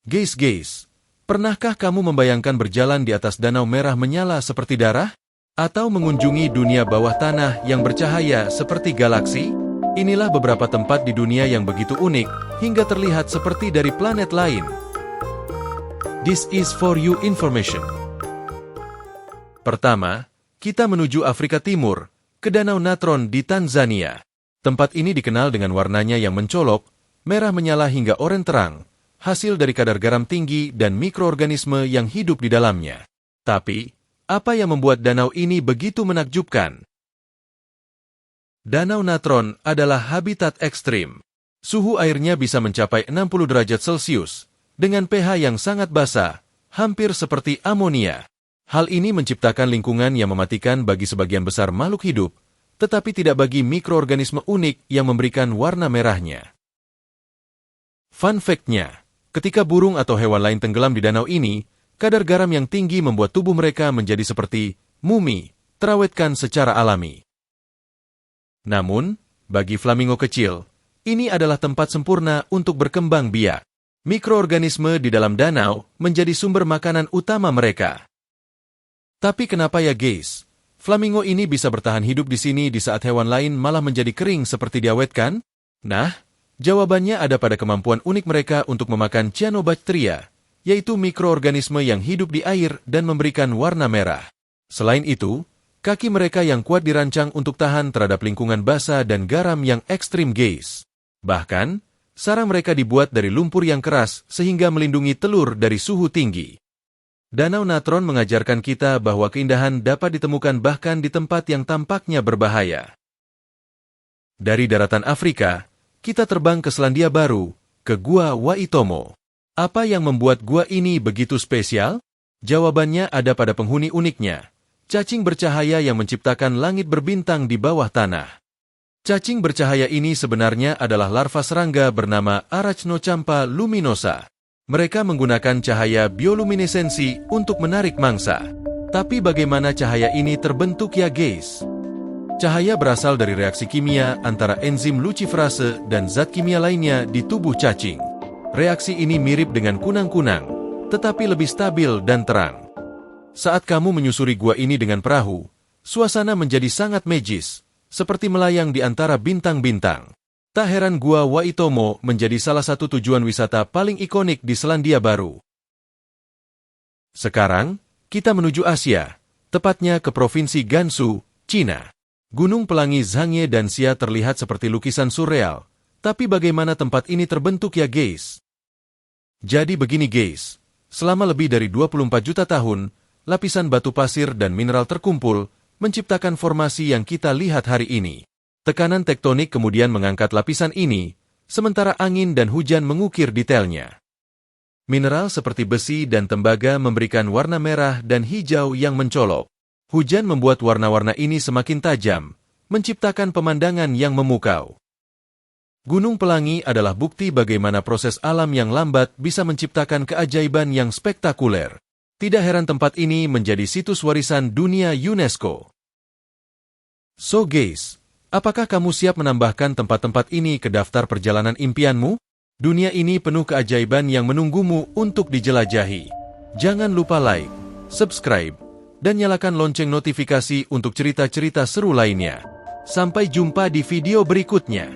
Guys, pernahkah kamu membayangkan berjalan di atas danau merah menyala seperti darah? Atau mengunjungi dunia bawah tanah yang bercahaya seperti galaksi? Inilah beberapa tempat di dunia yang begitu unik, hingga terlihat seperti dari planet lain. This is for you information. Pertama, kita menuju Afrika Timur, ke Danau Natron di Tanzania. Tempat ini dikenal dengan warnanya yang mencolok, merah menyala hingga oranye terang, hasil dari kadar garam tinggi dan mikroorganisme yang hidup di dalamnya. Tapi, apa yang membuat danau ini begitu menakjubkan? Danau Natron adalah habitat ekstrim. Suhu airnya bisa mencapai 60 derajat Celcius, dengan pH yang sangat basa, hampir seperti amonia. Hal ini menciptakan lingkungan yang mematikan bagi sebagian besar makhluk hidup, tetapi tidak bagi mikroorganisme unik yang memberikan warna merahnya. Fun fact-nya, ketika burung atau hewan lain tenggelam di danau ini, kadar garam yang tinggi membuat tubuh mereka menjadi seperti mumi, terawetkan secara alami. Namun, bagi flamingo kecil, ini adalah tempat sempurna untuk berkembang biak. Mikroorganisme di dalam danau menjadi sumber makanan utama mereka. Tapi kenapa ya guys? Flamingo ini bisa bertahan hidup di sini di saat hewan lain malah menjadi kering seperti diawetkan? Nah, jawabannya ada pada kemampuan unik mereka untuk memakan cyanobacteria, yaitu mikroorganisme yang hidup di air dan memberikan warna merah. Selain itu, kaki mereka yang kuat dirancang untuk tahan terhadap lingkungan basah dan garam yang ekstrim guys. Bahkan, sarang mereka dibuat dari lumpur yang keras sehingga melindungi telur dari suhu tinggi. Danau Natron mengajarkan kita bahwa keindahan dapat ditemukan bahkan di tempat yang tampaknya berbahaya. Dari daratan Afrika, kita terbang ke Selandia Baru, ke Gua Waitomo. Apa yang membuat gua ini begitu spesial? Jawabannya ada pada penghuni uniknya, cacing bercahaya yang menciptakan langit berbintang di bawah tanah. Cacing bercahaya ini sebenarnya adalah larva serangga bernama Arachnochampa luminosa. Mereka menggunakan cahaya bioluminesensi untuk menarik mangsa. Tapi bagaimana cahaya ini terbentuk ya guys? Cahaya berasal dari reaksi kimia antara enzim luciferase dan zat kimia lainnya di tubuh cacing. Reaksi ini mirip dengan kunang-kunang, tetapi lebih stabil dan terang. Saat kamu menyusuri gua ini dengan perahu, suasana menjadi sangat magis, seperti melayang di antara bintang-bintang. Tak heran Gua Waitomo menjadi salah satu tujuan wisata paling ikonik di Selandia Baru. Sekarang, kita menuju Asia, tepatnya ke Provinsi Gansu, Cina. Gunung Pelangi Zhangye dan Xia terlihat seperti lukisan surreal, tapi bagaimana tempat ini terbentuk ya guys? Jadi begini guys, selama lebih dari 24 juta tahun, lapisan batu pasir dan mineral terkumpul, menciptakan formasi yang kita lihat hari ini. Tekanan tektonik kemudian mengangkat lapisan ini, sementara angin dan hujan mengukir detailnya. Mineral seperti besi dan tembaga memberikan warna merah dan hijau yang mencolok. Hujan membuat warna-warna ini semakin tajam, menciptakan pemandangan yang memukau. Gunung Pelangi adalah bukti bagaimana proses alam yang lambat bisa menciptakan keajaiban yang spektakuler. Tidak heran tempat ini menjadi situs warisan dunia UNESCO. So guys, apakah kamu siap menambahkan tempat-tempat ini ke daftar perjalanan impianmu? Dunia ini penuh keajaiban yang menunggumu untuk dijelajahi. Jangan lupa like, subscribe, dan nyalakan lonceng notifikasi untuk cerita-cerita seru lainnya. Sampai jumpa di video berikutnya.